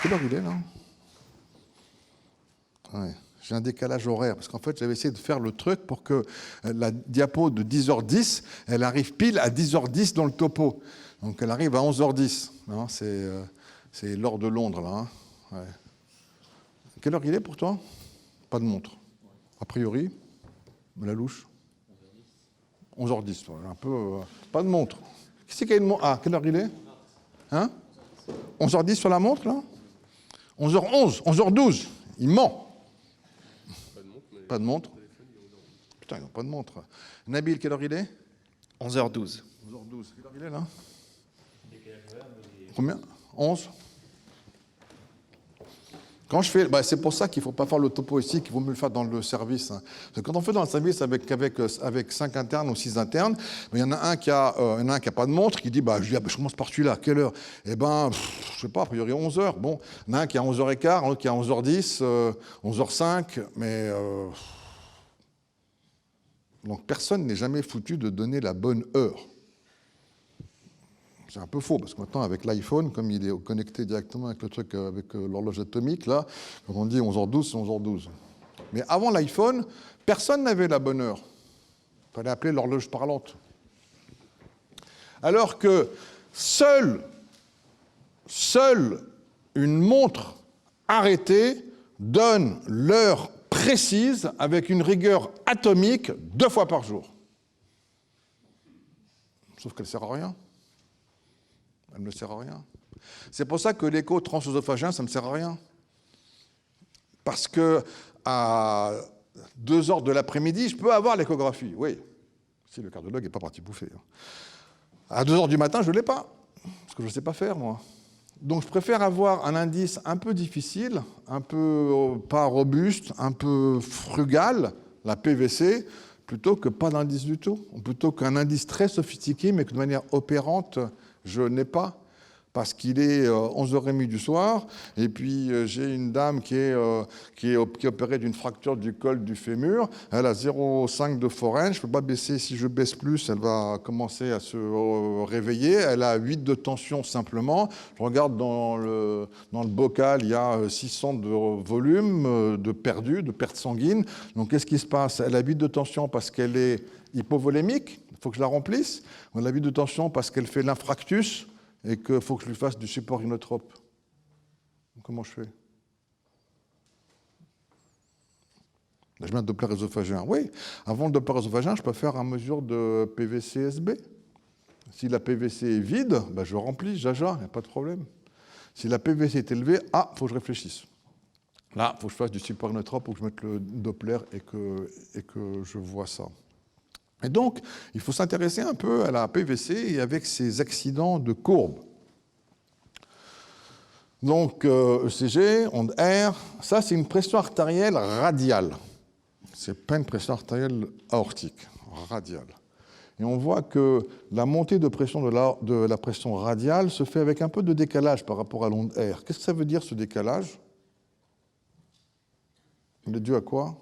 Quelle heure il est, là? Ouais. J'ai un décalage horaire, parce qu'en fait, j'avais essayé de faire le truc pour que la diapo de 10h10, elle arrive pile à 10h10 dans le topo. Donc, elle arrive à 11h10. Hein, c'est l'heure de Londres, là. Hein. Ouais. Quelle heure il est pour toi? Pas de montre. A priori, la louche. 11h10. Un peu, pas de montre. Qui c'est qui a une montre? Ah, quelle heure il est? Hein? 11h10 sur la montre, là? 11h11, 11h12. Il ment. Pas de montre. Putain, ils n'ont pas de montre. Nabil, quelle heure il est? 11h12. 11h12. Quelle heure il est, là? Combien? 11? Quand je fais, c'est pour ça qu'il ne faut pas faire le topo ici, qu'il vaut mieux le faire dans le service. Hein. Parce que quand on fait dans le service avec 5 internes ou 6 internes, il y en a un qui a pas de montre, qui dit, je commence par celui-là, quelle heure? Je ne sais pas, a priori 11h. Bon, il y en a un qui a 11h15, un autre qui a 11h10, 11h05, mais... Donc personne n'est jamais foutu de donner la bonne heure. C'est un peu faux, parce que maintenant, avec l'iPhone, comme il est connecté directement avec le truc, avec l'horloge atomique, là, quand on dit 11h12, c'est 11h12. Mais avant l'iPhone, personne n'avait la bonne heure. Il fallait appeler l'horloge parlante. Alors que seule une montre arrêtée donne l'heure précise avec une rigueur atomique 2 fois par jour. Sauf qu'elle ne sert à rien. Elle ne sert à rien. C'est pour ça que l'écho transœsophagien, ça ne me sert à rien. Parce que à 2h de l'après-midi, je peux avoir l'échographie, oui. Si le cardiologue n'est pas parti bouffer. À 2h du matin, je ne l'ai pas. Parce que je ne sais pas faire, moi. Donc je préfère avoir un indice un peu difficile, un peu pas robuste, un peu frugal, la PVC, plutôt que pas d'indice du tout. Plutôt qu'un indice très sophistiqué, mais que de manière opérante, je n'ai pas, parce qu'il est 11h30 du soir, et puis j'ai une dame qui est opérée d'une fracture du col du fémur, elle a 0,5 de foraine, je ne peux pas baisser, si je baisse plus, elle va commencer à se réveiller, elle a 8 de tension simplement, je regarde dans le bocal, il y a 600 de volume, de perdu, de perte sanguine, donc qu'est-ce qui se passe? Elle a 8 de tension parce qu'elle est hypovolémique, il faut que je la remplisse, on a 8 de tension parce qu'elle fait l'infractus, et qu'il faut que je lui fasse du support inotrope. Comment je fais? Je mets un Doppler œsophagien. Oui, avant le Doppler œsophagien, je peux faire une mesure de PVC-SB. Si la PVC est vide, je remplis, jaja, il n'y a pas de problème. Si la PVC est élevée, il faut que je réfléchisse. Là, il faut que je fasse du support inotrope pour que je mette le Doppler et que je vois ça. Et donc, il faut s'intéresser un peu à la PVC et avec ses accidents de courbe. Donc, ECG, onde R, ça c'est une pression artérielle radiale. Ce n'est pas une pression artérielle aortique, radiale. Et on voit que la montée de pression de la pression radiale se fait avec un peu de décalage par rapport à l'onde R. Qu'est-ce que ça veut dire, ce décalage? Il est dû à quoi?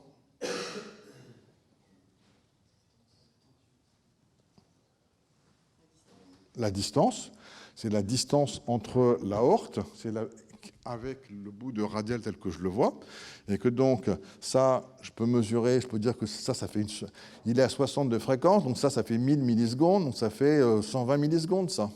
La distance, c'est la distance entre l'aorte, avec le bout de radial tel que je le vois, et que donc ça, je peux mesurer, je peux dire que ça fait il est à 60 de fréquence, donc ça fait 1000 millisecondes, donc ça fait 120 millisecondes, ça.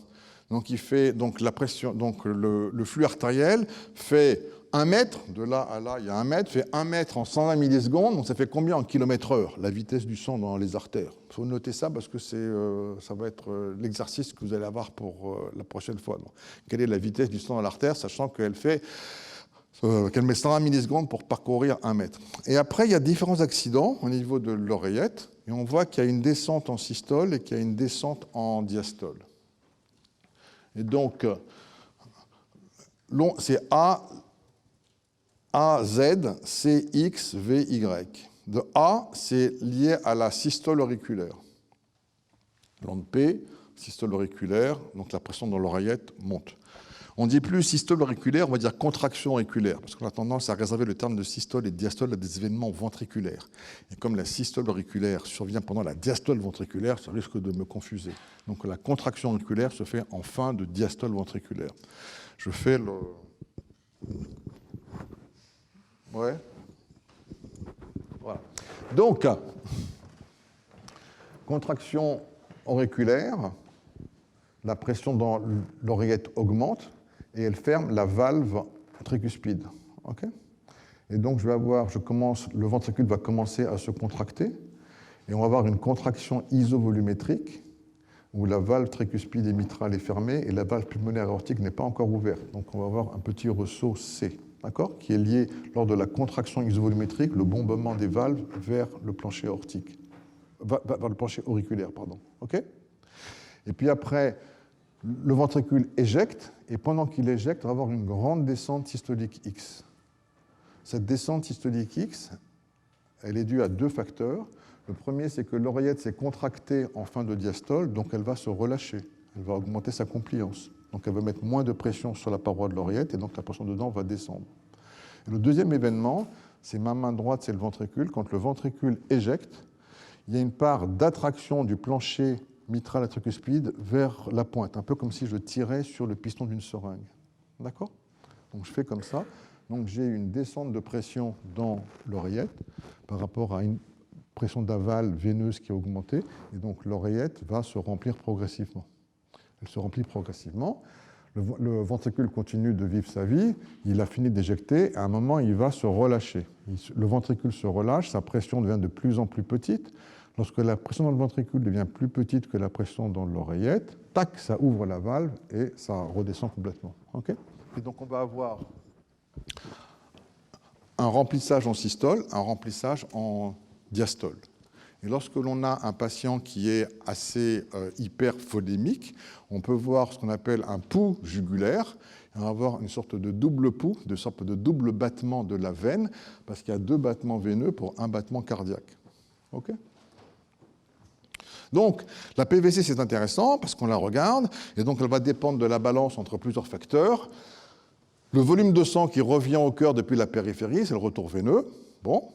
Donc la pression, donc le flux artériel fait 1 mètre, de là à là, il y a 1 mètre, fait 1 mètre en 120 millisecondes, donc ça fait combien en kilomètres-heure, la vitesse du sang dans les artères? Il faut noter ça parce que ça va être l'exercice que vous allez avoir pour la prochaine fois. Donc, quelle est la vitesse du sang dans l'artère, sachant qu'elle met 120 millisecondes pour parcourir 1 mètre. Et après, il y a différents accidents au niveau de l'oreillette, et on voit qu'il y a une descente en systole et qu'il y a une descente en diastole. Et donc, c'est A, Z, C, X, V, Y. De A, c'est lié à la systole auriculaire. L'onde P, systole auriculaire, donc la pression dans l'oreillette monte. On ne dit plus systole auriculaire, on va dire contraction auriculaire, parce qu'on a tendance à réserver le terme de systole et de diastole à des événements ventriculaires. Et comme la systole auriculaire survient pendant la diastole ventriculaire, ça risque de me confuser. Donc la contraction auriculaire se fait en fin de diastole ventriculaire. Je fais le... Ouais. Voilà. Donc, contraction auriculaire, la pression dans l'oreillette augmente et elle ferme la valve tricuspide. Okay, et donc, le ventricule va commencer à se contracter et on va avoir une contraction isovolumétrique où la valve tricuspide et mitrale est fermée et la valve pulmonaire aortique n'est pas encore ouverte. Donc, on va avoir un petit ressaut C, d'accord, qui est lié lors de la contraction isovolumétrique, le bombement des valves vers le plancher aortique, vers le plancher auriculaire, pardon. Okay, et puis après, le ventricule éjecte et pendant qu'il éjecte, on va avoir une grande descente systolique X. Cette descente systolique X, elle est due à deux facteurs. Le premier, c'est que l'oreillette s'est contractée en fin de diastole, donc elle va se relâcher. Elle va augmenter sa compliance. Donc elle va mettre moins de pression sur la paroi de l'oreillette et donc la pression dedans va descendre. Et le deuxième événement, c'est ma main droite, c'est le ventricule. Quand le ventricule éjecte, il y a une part d'attraction du plancher mitral et tricuspide vers la pointe, un peu comme si je tirais sur le piston d'une seringue. D'accord? Donc je fais comme ça. Donc j'ai une descente de pression dans l'oreillette par rapport à une pression d'aval veineuse qui a augmenté, et donc l'oreillette va se remplir progressivement. Elle se remplit progressivement, le ventricule continue de vivre sa vie, il a fini d'éjecter, à un moment il va se relâcher. Le ventricule se relâche, sa pression devient de plus en plus petite. Lorsque la pression dans le ventricule devient plus petite que la pression dans l'oreillette, tac, ça ouvre la valve et ça redescend complètement. Okay, et donc on va avoir un remplissage en systole, un remplissage en diastole. Et lorsque l'on a un patient qui est assez hyperphonémique, on peut voir ce qu'on appelle un pouls jugulaire. On va avoir une sorte de double pouls, une sorte de double battement de la veine, parce qu'il y a deux battements veineux pour un battement cardiaque. Okay, donc, la PVC, c'est intéressant parce qu'on la regarde, et donc elle va dépendre de la balance entre plusieurs facteurs. Le volume de sang qui revient au cœur depuis la périphérie, c'est le retour veineux. Bon.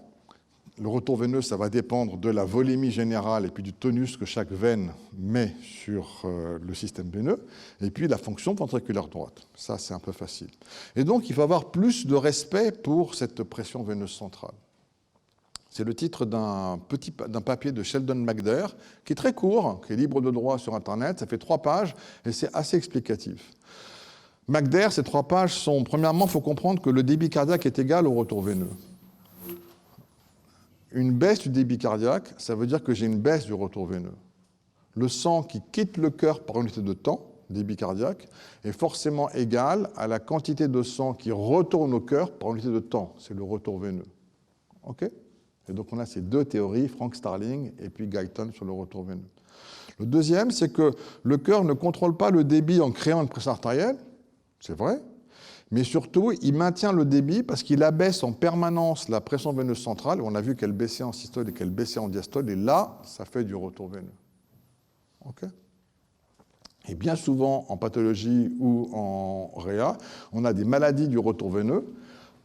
Le retour veineux, ça va dépendre de la volémie générale et puis du tonus que chaque veine met sur le système veineux, et puis la fonction ventriculaire droite. Ça, c'est un peu facile. Et donc, il faut avoir plus de respect pour cette pression veineuse centrale. C'est le titre d'un papier de Sheldon McDaire, qui est très court, qui est libre de droit sur Internet. Ça fait 3 pages, et c'est assez explicatif. McDaire, ces 3 pages sont, premièrement, il faut comprendre que le débit cardiaque est égal au retour veineux. Une baisse du débit cardiaque, ça veut dire que j'ai une baisse du retour veineux. Le sang qui quitte le cœur par unité de temps, débit cardiaque, est forcément égal à la quantité de sang qui retourne au cœur par unité de temps. C'est le retour veineux. OK ? Et donc on a ces deux théories, Frank Starling et puis Guyton sur le retour veineux. Le deuxième, c'est que le cœur ne contrôle pas le débit en créant une pression artérielle, c'est vrai, mais surtout, il maintient le débit parce qu'il abaisse en permanence la pression veineuse centrale. On a vu qu'elle baissait en systole et qu'elle baissait en diastole, et là, ça fait du retour veineux. Okay, et bien souvent, en pathologie ou en réa, on a des maladies du retour veineux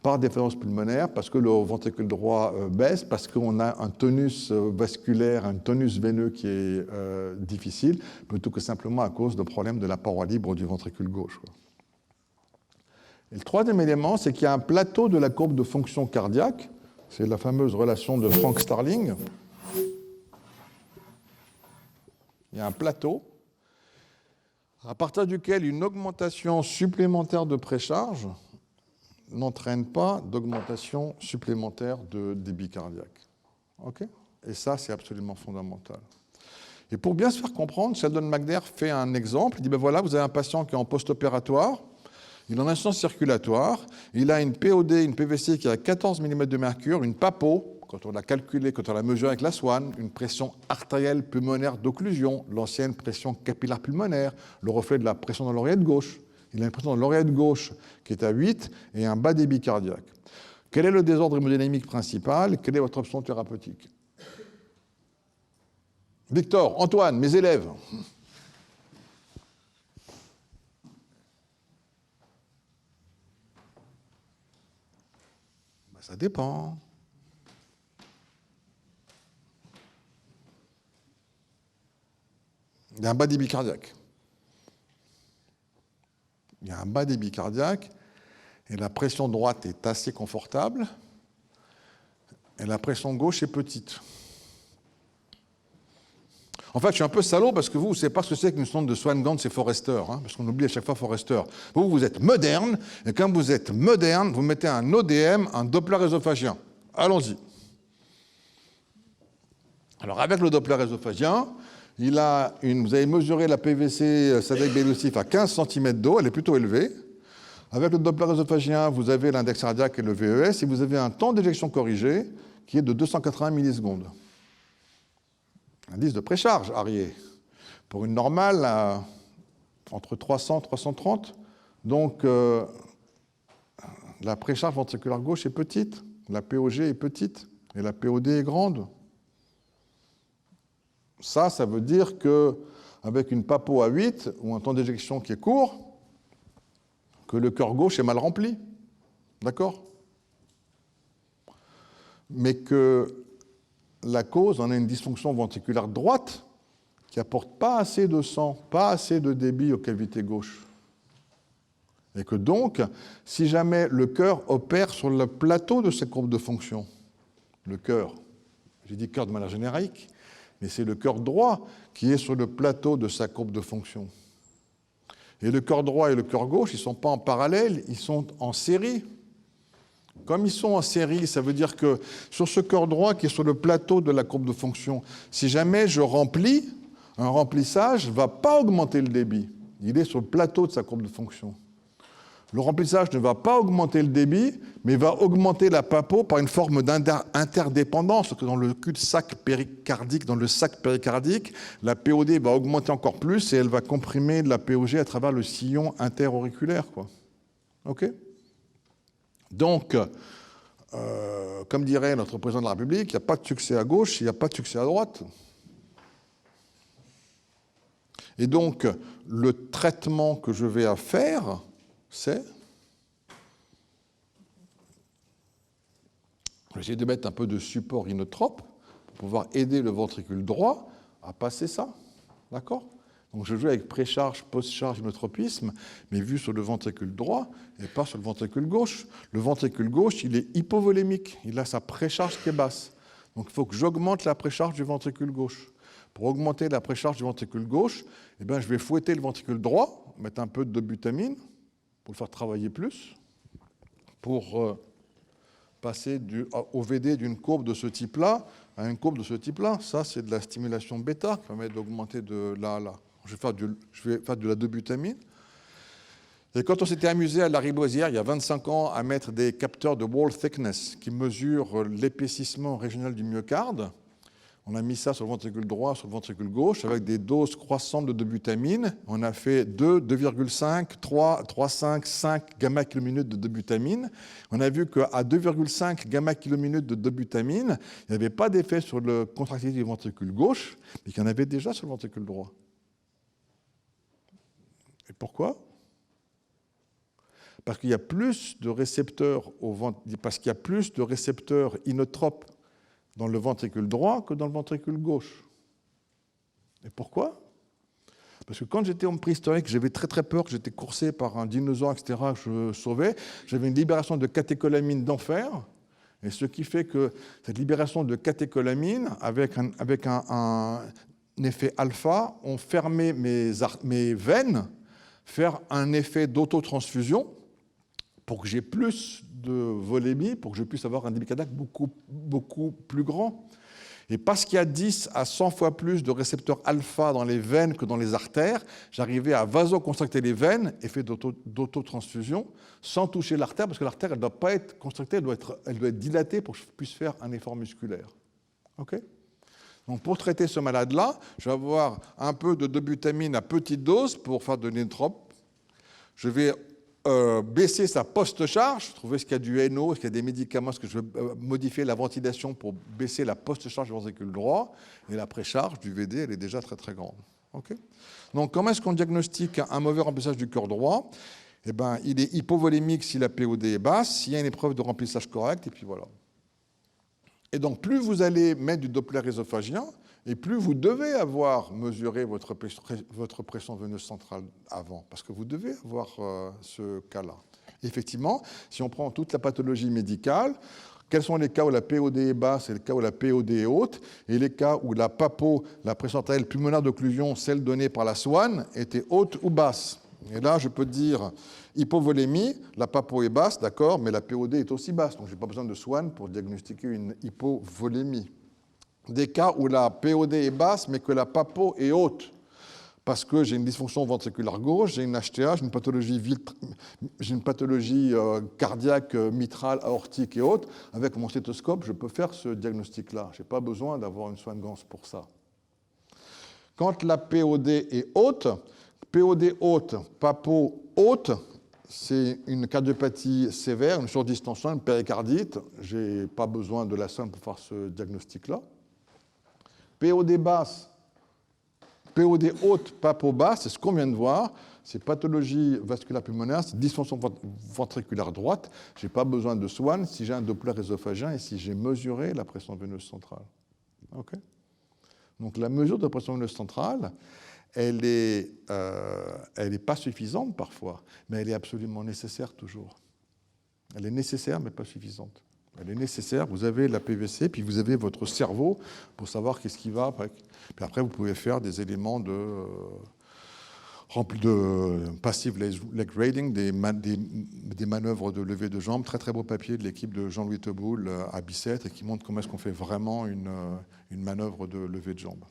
par défaillance pulmonaire, parce que le ventricule droit baisse, parce qu'on a un tonus vasculaire, un tonus veineux qui est difficile, plutôt que simplement à cause de problèmes de la paroi libre du ventricule gauche. Et le troisième élément, c'est qu'il y a un plateau de la courbe de fonction cardiaque. C'est la fameuse relation de Frank Starling. Il y a un plateau à partir duquel une augmentation supplémentaire de précharge n'entraîne pas d'augmentation supplémentaire de débit cardiaque. Okay, et ça, c'est absolument fondamental. Et pour bien se faire comprendre, Sheldon McDaire fait un exemple. Il dit, ben voilà, vous avez un patient qui est en post-opératoire, il a une insuffisance circulatoire, il a une POD, une PVC qui a 14 mm de mercure, une PAPO, quand on l'a calculé, quand on l'a mesuré avec la Swan, une pression artérielle pulmonaire d'occlusion, l'ancienne pression capillaire pulmonaire, le reflet de la pression dans l'oreillette gauche. Il a une pression dans l'oreillette gauche qui est à 8 et un bas débit cardiaque. Quel est le désordre hémodynamique principal? Quelle est votre option thérapeutique? Victor, Antoine, mes élèves. Ben, ça dépend. Il y a un bas débit cardiaque. Il y a un bas débit cardiaque. Et la pression droite est assez confortable. Et la pression gauche est petite. En fait, je suis un peu salaud parce que vous ne savez pas ce que c'est qu'une sonde de Swan-Ganz et Forester, hein, parce qu'on oublie à chaque fois Forester. Vous êtes moderne, et quand vous êtes moderne, vous mettez un ODM, un Doppler ésophageien. Allons-y. Alors, avec le Doppler ésophageien, vous avez mesuré la PVC Sadek-Belousif à 15 cm d'eau, elle est plutôt élevée. Avec le Doppler ésophageien, vous avez l'index cardiaque et le VES, et vous avez un temps d'éjection corrigé qui est de 280 millisecondes. Indice de précharge arrière. Pour une normale, entre 300 et 330. Donc, la précharge ventriculaire gauche est petite, la POG est petite, et la POD est grande. Ça veut dire qu'avec une PAPO à 8, ou un temps d'éjection qui est court, que le cœur gauche est mal rempli. D'accord? Mais que la cause en est une dysfonction ventriculaire droite qui n'apporte pas assez de sang, pas assez de débit aux cavités gauches. Et que donc, si jamais le cœur opère sur le plateau de ces courbes de fonction, le cœur, j'ai dit cœur de manière générique, mais c'est le cœur droit qui est sur le plateau de sa courbe de fonction. Et le cœur droit et le cœur gauche, ils ne sont pas en parallèle, ils sont en série. Comme ils sont en série, ça veut dire que sur ce cœur droit qui est sur le plateau de la courbe de fonction, si jamais je remplis, un remplissage ne va pas augmenter le débit. Il est sur le plateau de sa courbe de fonction. Le remplissage ne va pas augmenter le débit, mais va augmenter la PAPO par une forme d'interdépendance. Parce que dans le cul-de-sac péricardique, dans le sac péricardique, la POD va augmenter encore plus et elle va comprimer la POG à travers le sillon interauriculaire. OK ? Donc, comme dirait notre président de la République, il n'y a pas de succès à gauche, il n'y a pas de succès à droite. Et donc, le traitement que je vais faire, c'est... Je vais essayer de mettre un peu de support inotrope pour pouvoir aider le ventricule droit à passer ça. D'accord ? Donc je joue avec précharge, post-charge, inotropisme, mais vu sur le ventricule droit et pas sur le ventricule gauche. Le ventricule gauche, il est hypovolémique, il a sa précharge qui est basse. Donc il faut que j'augmente la précharge du ventricule gauche. Pour augmenter la précharge du ventricule gauche, je vais fouetter le ventricule droit, mettre un peu de dobutamine pour le faire travailler plus, pour passer au VD d'une courbe de ce type-là à une courbe de ce type-là. Ça, c'est de la stimulation bêta qui permet d'augmenter de là à là. Je vais faire de la dobutamine. Et quand on s'était amusé à la Lariboisière, il y a 25 ans, à mettre des capteurs de wall thickness qui mesurent l'épaississement régional du myocarde, on a mis ça sur le ventricule droit, sur le ventricule gauche, avec des doses croissantes de dobutamine. On a fait 2, 2,5, 3, 3,5, 5 gamma-kilominutes de dobutamine. On a vu qu'à 2,5 gamma-kilominutes de dobutamine, il n'y avait pas d'effet sur la contractilité du ventricule gauche, mais qu'il y en avait déjà sur le ventricule droit. Et pourquoi ? Parce qu'il y a plus de récepteurs inotropes dans le ventricule droit que dans le ventricule gauche. Et pourquoi ? Parce que quand j'étais homme préhistorique, j'avais très très peur, que j'étais coursé par un dinosaure, etc., que je sauvais. J'avais une libération de catécholamine d'enfer. Et ce qui fait que cette libération de catécholamine, avec un effet alpha, ont fermé mes veines, faire un effet d'autotransfusion pour que j'ai plus de volémie, pour que je puisse avoir un débit cardiaque beaucoup plus grand. Et parce qu'il y a 10 à 100 fois plus de récepteurs alpha dans les veines que dans les artères, j'arrivais à vasoconstricter les veines, effet d'autotransfusion, sans toucher l'artère, parce que l'artère, elle ne doit pas être constrictée, elle doit être dilatée pour que je puisse faire un effort musculaire. OK ? Donc pour traiter ce malade-là, je vais avoir un peu de dobutamine à petite dose pour faire de l'inotrope. Je vais baisser sa post-charge, trouver ce qu'il y a du NO, est-ce qu'il y a des médicaments, est-ce que je veux modifier la ventilation pour baisser la post-charge du ventricule droit, et la précharge du VD, elle est déjà très très grande. Okay. Donc comment est-ce qu'on diagnostique un mauvais remplissage du cœur droit ? Il est hypovolémique si la POD est basse, s'il y a une épreuve de remplissage correct, et puis voilà. Et donc plus vous allez mettre du Doppler ésophageien, et plus vous devez avoir mesuré votre pression veineuse centrale avant, parce que vous devez avoir ce cas-là. Effectivement, si on prend toute la pathologie médicale, quels sont les cas où la POD est basse et les cas où la POD est haute, et les cas où la PAPO, la pression artérielle pulmonaire d'occlusion, celle donnée par la SWAN, était haute ou basse. Et là, je peux dire hypovolémie, la PAPO est basse, d'accord, mais la POD est aussi basse, donc je n'ai pas besoin de SWAN pour diagnostiquer une hypovolémie. Des cas où la POD est basse, mais que la PAPO est haute, parce que j'ai une dysfonction ventriculaire gauche, j'ai une HTA, j'ai une pathologie cardiaque, mitrale, aortique et autres. Avec mon stéthoscope, je peux faire ce diagnostic-là. Je n'ai pas besoin d'avoir une soignance pour ça. Quand la POD est haute, POD haute, PAPO haute, c'est une cardiopathie sévère, une surdistension, une péricardite. Je n'ai pas besoin de la sonde pour faire ce diagnostic-là. POD basse, POD haute, PAPO basse, c'est ce qu'on vient de voir. C'est pathologie vasculaire pulmonaire, c'est dysfonction ventriculaire droite. Je n'ai pas besoin de SWAN si j'ai un Doppler œsophagien et si j'ai mesuré la pression veineuse centrale. Okay. Donc la mesure de pression veineuse centrale, elle n'est pas suffisante parfois, mais elle est absolument nécessaire toujours. Elle est nécessaire, mais pas suffisante. Elle est nécessaire, vous avez la PVC, puis vous avez votre cerveau pour savoir qu'est-ce qui va après. Puis après, vous pouvez faire des éléments remplis de passive leg raising, des manœuvres de levée de jambes. Très très beau papier de l'équipe de Jean-Louis Teboul à Bicêtre et qui montre comment est-ce qu'on fait vraiment une manœuvre de levée de jambes.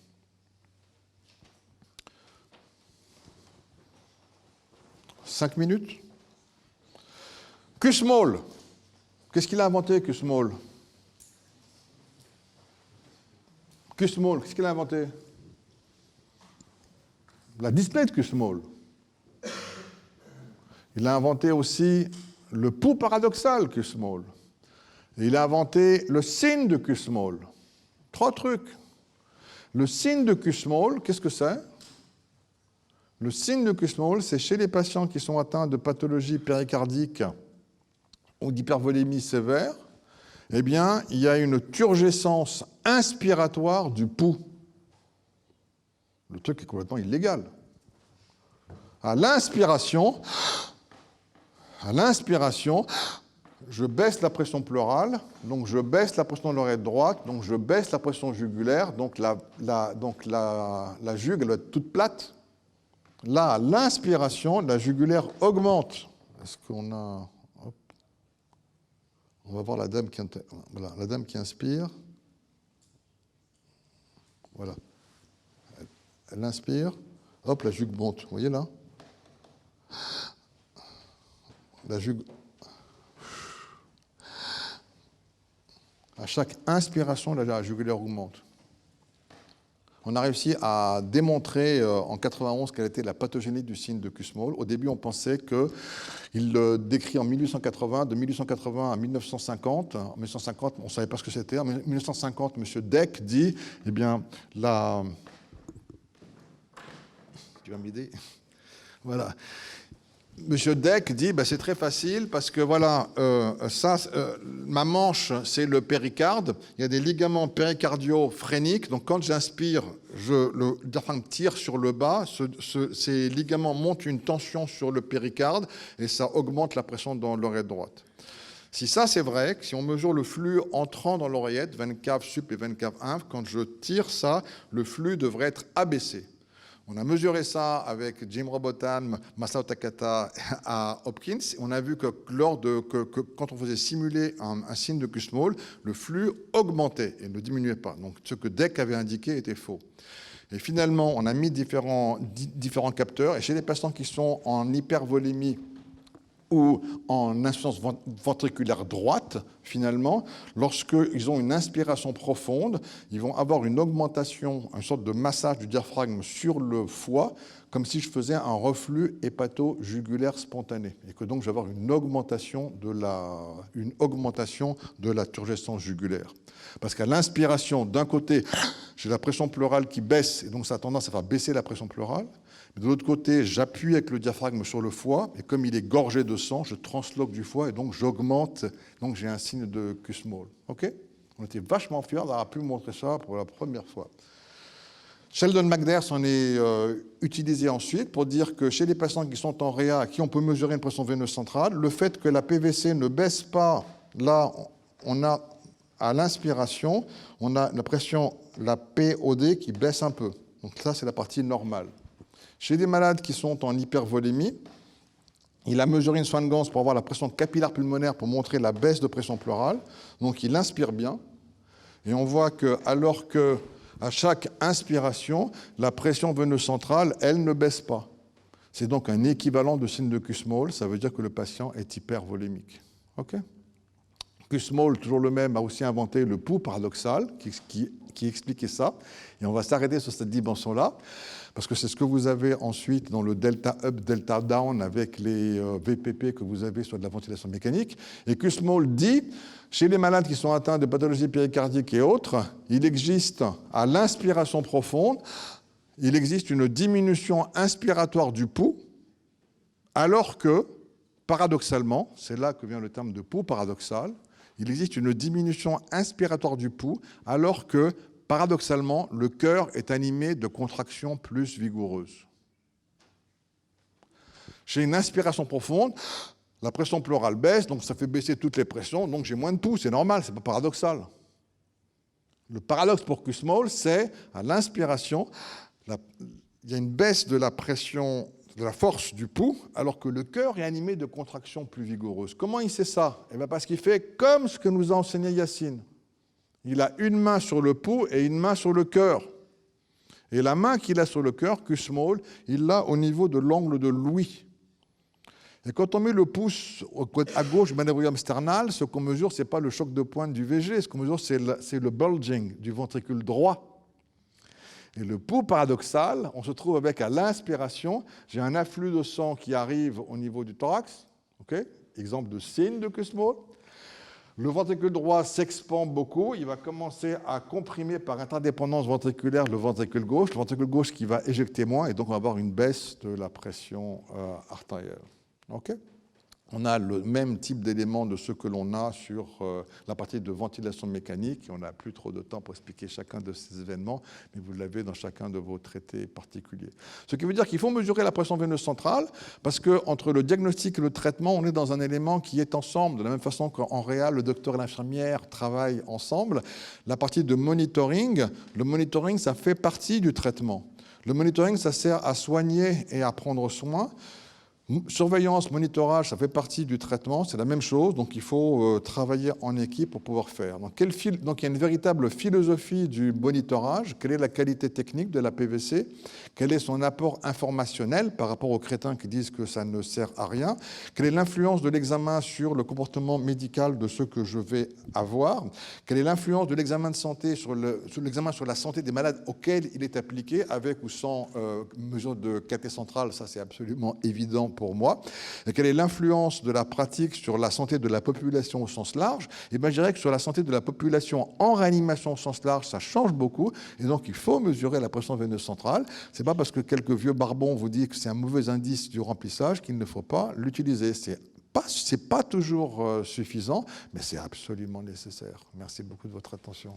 « 5 minutes. Kussmaul. Qu'est-ce qu'il a inventé, Kussmaul? Kussmaul, qu'est-ce qu'il a inventé? La display de Kussmaul. Il a inventé aussi le pouls paradoxal, Kussmaul. Et il a inventé le signe de Kussmaul. 3 trucs. Le signe de Kussmaul, qu'est-ce que c'est? Le signe de Kussmaul, c'est chez les patients qui sont atteints de pathologie péricardique ou d'hypervolémie sévère, eh bien, il y a une turgescence inspiratoire du pouls. Le truc est complètement illégal. À l'inspiration, je baisse la pression pleurale, donc je baisse la pression de l'oreille droite, donc je baisse la pression jugulaire, donc la jugue elle doit être toute plate. Là, à l'inspiration, la jugulaire augmente. Est-ce qu'on a... Hop. On va voir la dame qui inspire. Voilà. Elle inspire. Hop, la jugue monte. Vous voyez là? La jugue... À chaque inspiration, la jugulaire augmente. On a réussi à démontrer en 91 quelle était la pathogénie du signe de Kussmaul. Au début, on pensait qu'il le décrit en 1880, de 1880 à 1950. En 1950, on ne savait pas ce que c'était. En 1950, M. Deck dit, eh bien, Tu vas m'aider? Voilà. Monsieur Deck dit, c'est très facile parce que voilà, ma manche, c'est le péricarde. Il y a des ligaments péricardiaux phréniques. Donc quand j'inspire, le diaphragme tire sur le bas. Ces ligaments montent une tension sur le péricarde et ça augmente la pression dans l'oreillette droite. Si ça c'est vrai, si on mesure le flux entrant dans l'oreillette, veine cave sup et veine cave inf, quand je tire ça, le flux devrait être abaissé. On a mesuré ça avec Jim Robotham, Masao Takata à Hopkins. On a vu que quand on faisait simuler un signe de Kussmaul, le flux augmentait et ne diminuait pas. Donc ce que Deck avait indiqué était faux. Et finalement, on a mis différents capteurs. Et chez les patients qui sont en hypervolémie ou en insuffisance ventriculaire droite, finalement, lorsqu'ils ont une inspiration profonde, ils vont avoir une augmentation, une sorte de massage du diaphragme sur le foie, comme si je faisais un reflux hépato-jugulaire spontané. Et que donc, je vais avoir une augmentation de la turgescence jugulaire. Parce qu'à l'inspiration, d'un côté, j'ai la pression pleurale qui baisse, et donc ça a tendance à faire baisser la pression pleurale. De l'autre côté, j'appuie avec le diaphragme sur le foie, et comme il est gorgé de sang, je transloque du foie, et donc j'augmente, donc j'ai un signe de Kussmaul. OK? On était vachement fiers d'avoir pu montrer ça pour la première fois. Sheldon McDerse en est utilisé ensuite pour dire que chez les patients qui sont en réa, à qui on peut mesurer une pression veineuse centrale, le fait que la PVC ne baisse pas, là, on a à l'inspiration, on a la pression, la POD qui baisse un peu. Donc ça, c'est la partie normale. Chez des malades qui sont en hypervolémie, il a mesuré une Swan-Ganz pour avoir la pression capillaire pulmonaire pour montrer la baisse de pression pleurale. Donc il inspire bien. Et on voit que, alors que à chaque inspiration, la pression veineuse centrale, elle ne baisse pas. C'est donc un équivalent de signe de Kussmaul. Ça veut dire que le patient est hypervolémique. OK ? Kussmaul, toujours le même, a aussi inventé le pouls paradoxal qui expliquait ça. Et on va s'arrêter sur cette dimension-là, parce que c'est ce que vous avez ensuite dans le delta up, delta down avec les VPP que vous avez sur de la ventilation mécanique. Et Kussmaul dit, chez les malades qui sont atteints de pathologies péricardiques et autres, il existe, à l'inspiration profonde, il existe une diminution inspiratoire du pouls, alors que, paradoxalement, c'est là que vient le terme de pouls paradoxal, il existe une diminution inspiratoire du pouls, alors que, paradoxalement, le cœur est animé de contractions plus vigoureuses. Chez une inspiration profonde, la pression pleurale baisse, donc ça fait baisser toutes les pressions, donc j'ai moins de pouls, c'est normal, c'est pas paradoxal. Le paradoxe pour Kussmaul, c'est, à l'inspiration, il y a une baisse de la pression, de la force du pouls, alors que le cœur est animé de contractions plus vigoureuses. Comment il sait ça? Eh bien parce qu'il fait comme ce que nous a enseigné Yacine. Il a une main sur le pouls et une main sur le cœur. Et la main qu'il a sur le cœur, Kussmaul, il l'a au niveau de l'angle de l'ouïe. Et quand on met le pouce à gauche du manubrium sternal, ce qu'on mesure, ce n'est pas le choc de pointe du VG, ce qu'on mesure, c'est le bulging du ventricule droit. Et le pouls paradoxal, on se trouve avec, à l'inspiration, j'ai un afflux de sang qui arrive au niveau du thorax, okay, exemple de signe de Kussmaul. Le ventricule droit s'expand beaucoup, il va commencer à comprimer par interdépendance ventriculaire le ventricule gauche qui va éjecter moins, et donc on va avoir une baisse de la pression artérielle. Okay. On a le même type d'éléments de ce que l'on a sur la partie de ventilation mécanique, et on n'a plus trop de temps pour expliquer chacun de ces événements, mais vous l'avez dans chacun de vos traités particuliers. Ce qui veut dire qu'il faut mesurer la pression veineuse centrale, parce qu'entre le diagnostic et le traitement, on est dans un élément qui est ensemble, de la même façon qu'en réa, le docteur et l'infirmière travaillent ensemble. La partie de monitoring, le monitoring, ça fait partie du traitement. Le monitoring, ça sert à soigner et à prendre soin. Surveillance, monitorage, ça fait partie du traitement, c'est la même chose, donc il faut travailler en équipe pour pouvoir faire. Donc il y a une véritable philosophie du monitorage. Quelle est la qualité technique de la PVC? Quel est son apport informationnel par rapport aux crétins qui disent que ça ne sert à rien? Quelle est l'influence de l'examen sur le comportement médical de ce que je vais avoir? Quelle est l'influence de l'examen de santé sur l'examen sur la santé des malades auxquels il est appliqué, avec ou sans mesure de cathé central? Ça, c'est absolument évident pour moi. Et quelle est l'influence de la pratique sur la santé de la population au sens large? Et bien, je dirais que sur la santé de la population en réanimation au sens large, ça change beaucoup. Et donc, il faut mesurer la pression veineuse centrale. Ce n'est pas parce que quelques vieux barbons vous disent que c'est un mauvais indice du remplissage qu'il ne faut pas l'utiliser. C'est pas toujours suffisant, mais c'est absolument nécessaire. Merci beaucoup de votre attention.